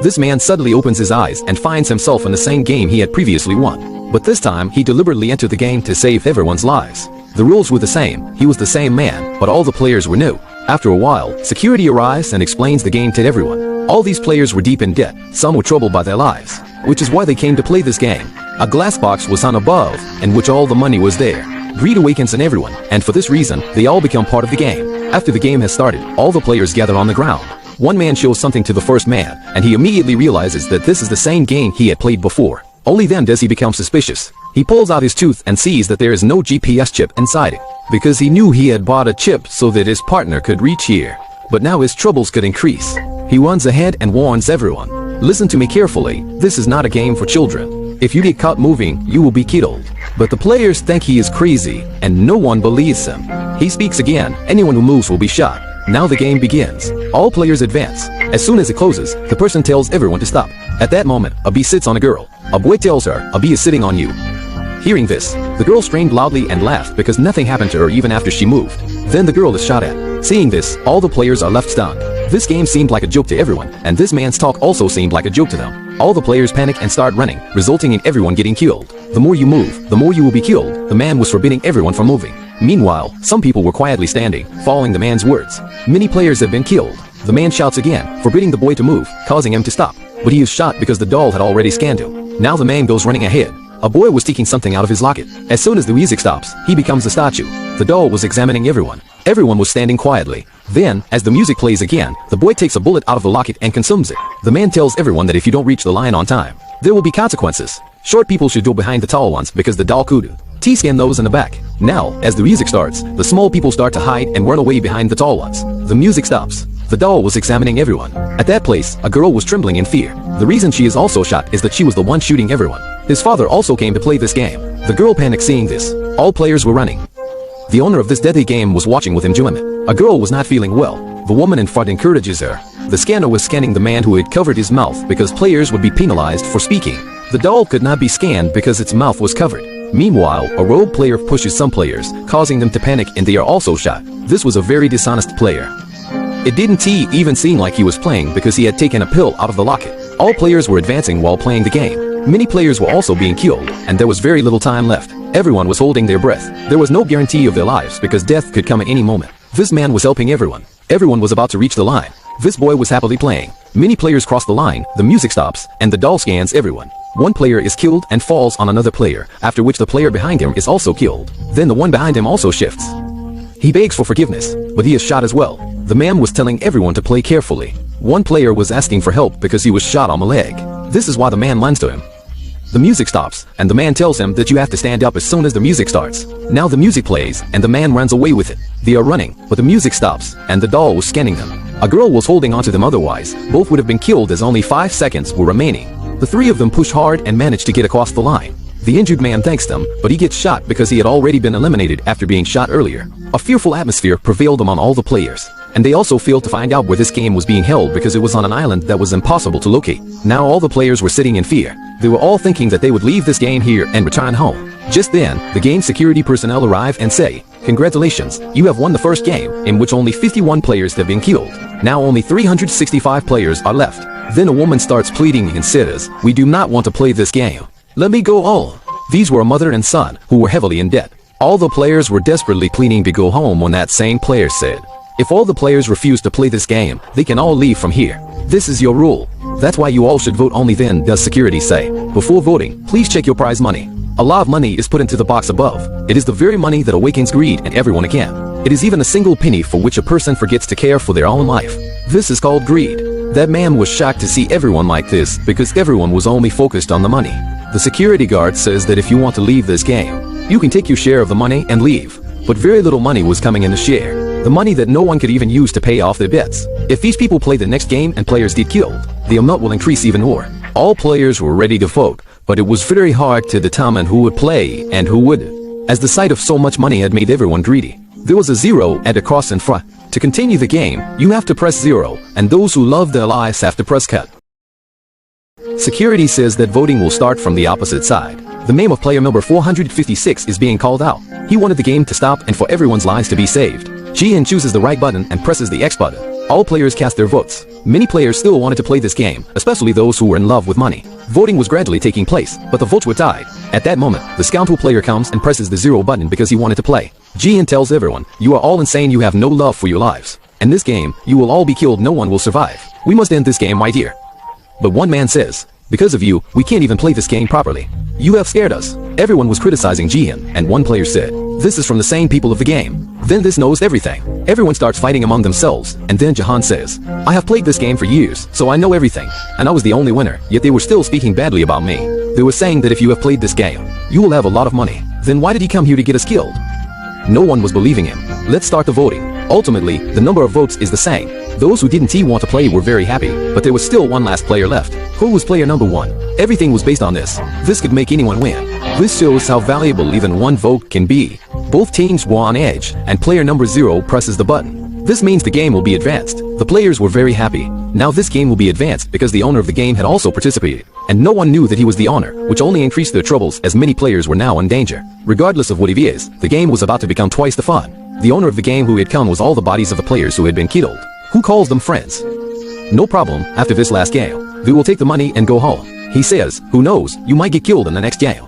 This man suddenly opens his eyes and finds himself in the same game he had previously won. But this time, he deliberately entered the game to save everyone's lives. The rules were the same, he was the same man, but all the players were new. After a while, security arrives and explains the game to everyone. All these players were deep in debt, some were troubled by their lives, which is why they came to play this game. A glass box was hung above, in which all the money was there. Greed awakens in everyone, and for this reason, they all become part of the game. After the game has started, all the players gather on the ground. One man shows something to the first man, and he immediately realizes that this is the same game he had played before. Only then does he become suspicious. He pulls out his tooth and sees that there is no GPS chip inside it, because he knew he had bought a chip so that his partner could reach here. But now his troubles could increase. He runs ahead and warns everyone. Listen to me carefully, this is not a game for children. If you get caught moving, you will be killed. But the players think he is crazy, and no one believes him. He speaks again, anyone who moves will be shot. Now the game begins. All players advance. As soon as it closes, the person tells everyone to stop. At that moment, a bee sits on a girl. A boy tells her, a bee is sitting on you. Hearing this, the girl screamed loudly and laughed because nothing happened to her even after she moved. Then the girl is shot at. Seeing this, all the players are left stunned. This game seemed like a joke to everyone, and this man's talk also seemed like a joke to them. All the players panic and start running, resulting in everyone getting killed. The more you move, the more you will be killed. The man was forbidding everyone from moving. Meanwhile, some people were quietly standing, following the man's words. Many players have been killed. The man shouts again, forbidding the boy to move, causing him to stop. But he is shot because the doll had already scanned him. Now the man goes running ahead. A boy was taking something out of his locket. As soon as the music stops, he becomes a statue. The doll was examining everyone. Everyone was standing quietly. Then, as the music plays again, the boy takes a bullet out of the locket and consumes it. The man tells everyone that if you don't reach the line on time, there will be consequences. Short people should go behind the tall ones because the doll could T-scan those in the back. Now, as the music starts, the small people start to hide and run away behind the tall ones. The music stops. The doll was examining everyone. At that place, a girl was trembling in fear. The reason she is also shot is that she was the one shooting everyone. His father also came to play this game. The girl panicked seeing this. All players were running. The owner of this deadly game was watching with enjoyment. A girl was not feeling well. The woman in front encourages her. The scanner was scanning the man who had covered his mouth because players would be penalized for speaking. The doll could not be scanned because its mouth was covered. Meanwhile, a rogue player pushes some players, causing them to panic, and they are also shot. This was a very dishonest player. It didn't even seem like he was playing because he had taken a pill out of the locket. All players were advancing while playing the game. Many players were also being killed, and there was very little time left. Everyone was holding their breath. There was no guarantee of their lives because death could come at any moment. This man was helping everyone. Everyone was about to reach the line. This boy was happily playing. Many players cross the line, the music stops, and the doll scans everyone. One player is killed and falls on another player, after which the player behind him is also killed. Then the one behind him also shifts. He begs for forgiveness, but he is shot as well. The man was telling everyone to play carefully. One player was asking for help because he was shot on the leg. This is why the man lends to him. The music stops, and the man tells him that you have to stand up as soon as the music starts. Now the music plays, and the man runs away with it. They are running, but the music stops, and the doll was scanning them. A girl was holding onto them, otherwise both would have been killed as only 5 seconds were remaining. The three of them push hard and manage to get across the line. The injured man thanks them, but he gets shot because he had already been eliminated after being shot earlier. A fearful atmosphere prevailed among all the players, and they also failed to find out where this game was being held because it was on an island that was impossible to locate. Now all the players were sitting in fear. They were all thinking that they would leave this game here and return home. Just then, the game security personnel arrive and say, "Congratulations, you have won the first game, in which only 51 players have been killed. Now only 365 players are left." Then a woman starts pleading and says, "We do not want to play this game. Let me go all." These were a mother and son who were heavily in debt. All the players were desperately pleading to go home when that same player said, "If all the players refuse to play this game, they can all leave from here. This is your rule. That's why you all should vote." Only then does security say, "Before voting, please check your prize money." A lot of money is put into the box above. It is the very money that awakens greed in everyone again. It is even a single penny for which a person forgets to care for their own life. This is called greed. That man was shocked to see everyone like this because everyone was only focused on the money. The security guard says that if you want to leave this game, you can take your share of the money and leave. But very little money was coming in to share. The money that no one could even use to pay off their debts. If these people play the next game and players get killed, the amount will increase even more. All players were ready to vote, but it was very hard to determine who would play and who wouldn't, as the sight of so much money had made everyone greedy. There was a 0 and a cross in front. To continue the game, you have to press 0, and those who love their lives have to press cut. Security says that voting will start from the opposite side. The name of player number 456 is being called out. He wanted the game to stop and for everyone's lives to be saved. Jian chooses the right button and presses the X button. All players cast their votes. Many players still wanted to play this game, especially those who were in love with money. Voting was gradually taking place, but the votes were tied. At that moment, the scoundrel player comes and presses the 0 button because he wanted to play. Jian tells everyone, "You are all insane, you have no love for your lives. In this game, you will all be killed, no one will survive. We must end this game right here." But one man says, "Because of you, we can't even play this game properly. You have scared us." Everyone was criticizing Jian, and one player said, "This is from the same people of the game. Then this knows everything." Everyone starts fighting among themselves, and then Jahan says, "I have played this game for years, so I know everything, and I was the only winner, yet they were still speaking badly about me. They were saying that if you have played this game, you will have a lot of money. Then why did he come here to get us killed?" No one was believing him. Let's start the voting. Ultimately, the number of votes is the same. Those who didn't want to play were very happy, but there was still one last player left. Who was player number 1? Everything was based on this. This could make anyone win. This shows how valuable even one vote can be. Both teams were on edge, and player number 0 presses the button. This means the game will be advanced. The players were very happy. Now this game will be advanced because the owner of the game had also participated, and no one knew that he was the owner, which only increased their troubles as many players were now in danger. Regardless of what he is, the game was about to become twice the fun. The owner of the game who had come was all the bodies of the players who had been killed. Who calls them friends? No problem, after this last game, they will take the money and go home. He says, "Who knows, you might get killed in the next game.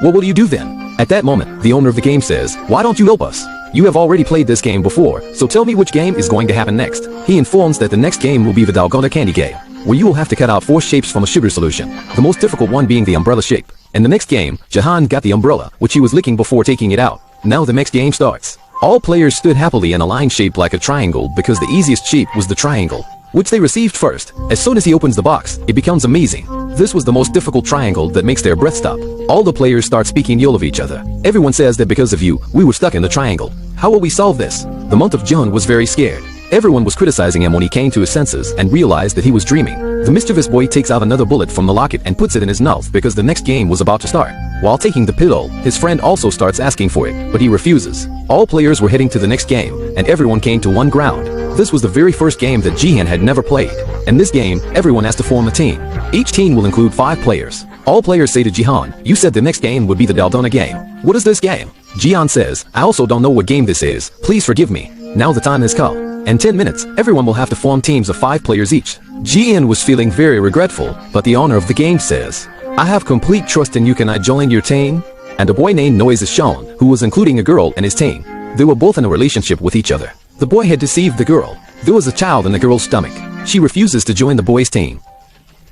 What will you do then?" At that moment, the owner of the game says, "Why don't you help us? You have already played this game before, so tell me which game is going to happen next." He informs that the next game will be the Dalgona candy game, where you will have to cut out 4 shapes from a sugar solution, the most difficult one being the umbrella shape. In the next game, Jahan got the umbrella, which he was licking before taking it out. Now the next game starts. All players stood happily in a line shaped like a triangle because the easiest shape was the triangle, which they received first. As soon as he opens the box, it becomes amazing. This was the most difficult triangle that makes their breath stop. All the players start speaking ill of each other. Everyone says that because of you, we were stuck in the triangle. How will we solve this? The monk of Jun was very scared. Everyone was criticizing him when he came to his senses and realized that he was dreaming. The mischievous boy takes out another bullet from the locket and puts it in his mouth because the next game was about to start. While taking the pill, his friend also starts asking for it, but he refuses. All players were heading to the next game, and everyone came to one ground. This was the very first game that Jihan had never played. In this game, everyone has to form a team. Each team will include 5 players. All players say to Jihan, "You said the next game would be the Daldona game. What is this game?" Jihan says, "I also don't know what game this is. Please forgive me. Now the time has come. In 10 minutes, everyone will have to form teams of 5 players each." Jian was feeling very regretful, but the owner of the game says, "I have complete trust in you, can I join your team?" And a boy named Noise is shown, who was including a girl in his team. They were both in a relationship with each other. The boy had deceived the girl. There was a child in the girl's stomach. She refuses to join the boy's team.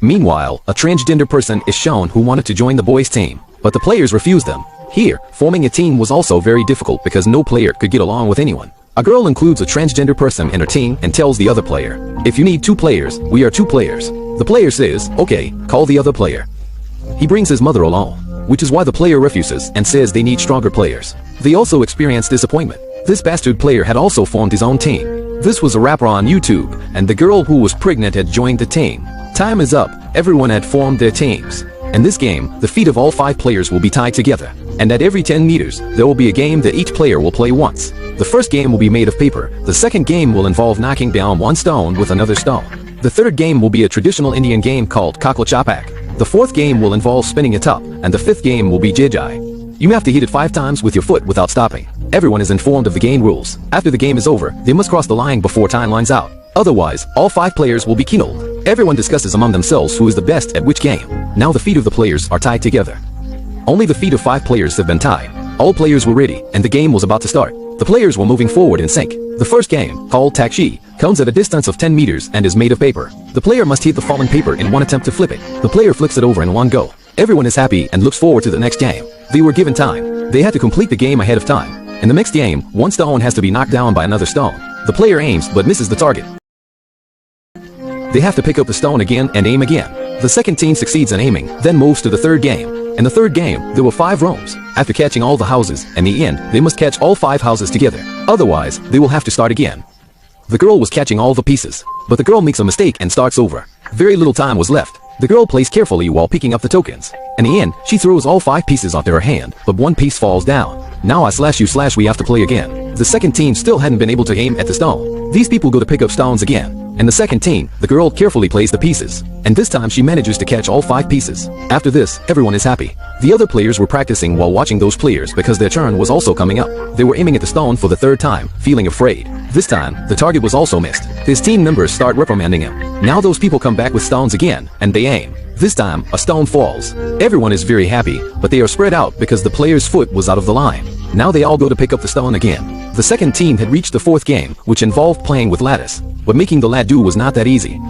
Meanwhile, a transgender person is shown who wanted to join the boys' team, but the players refused them. Here, forming a team was also very difficult because no player could get along with anyone. A girl includes a transgender person in her team and tells the other player, "If you need 2 players, we are 2 players." The player says, "Okay, call the other player." He brings his mother along, which is why the player refuses and says they need stronger players. They also experience disappointment. This bastard player had also formed his own team. This was a rapper on YouTube, and the girl who was pregnant had joined the team. Time is up, everyone had formed their teams. In this game, the feet of all 5 players will be tied together, and at every 10 meters, there will be a game that each player will play once. The first game will be made of paper, the second game will involve knocking down one stone with another stone. The third game will be a traditional Indian game called Kakla Chapak. The fourth game will involve spinning it up, and the fifth game will be Jijai. You have to hit it 5 times with your foot without stopping. Everyone is informed of the game rules. After the game is over, they must cross the line before time runs out. Otherwise, all 5 players will be killed. Everyone discusses among themselves who is the best at which game. Now the feet of the players are tied together. Only the feet of 5 players have been tied. All players were ready, and the game was about to start. The players were moving forward in sync. The first game, called Takshi, comes at a distance of 10 meters and is made of paper. The player must hit the fallen paper in one attempt to flip it. The player flips it over in one go. Everyone is happy and looks forward to the next game. They were given time. They had to complete the game ahead of time. In the next game, one stone has to be knocked down by another stone. The player aims but misses the target. They have to pick up the stone again and aim again. The second team succeeds in aiming, then moves to the third game. In the third game, there were 5 rooms. After catching all the houses, in the end, they must catch all 5 houses together. Otherwise, they will have to start again. The girl was catching all the pieces, but the girl makes a mistake and starts over. Very little time was left. The girl plays carefully while picking up the tokens. In the end, she throws all 5 pieces onto her hand, but one piece falls down. Now we have to play again. The second team still hadn't been able to aim at the stone. These people go to pick up stones again. In the second team, the girl carefully plays the pieces, and this time she manages to catch all 5 pieces. After this, everyone is happy. The other players were practicing while watching those players because their turn was also coming up. They were aiming at the stone for the 3rd time, feeling afraid. This time, the target was also missed. His team members start reprimanding him. Now those people come back with stones again, and they aim. This time, a stone falls. Everyone is very happy, but they are spread out because the player's foot was out of the line. Now they all go to pick up the stone again. The second team had reached the fourth game, which involved playing with lattice. But making the lat do was not that easy.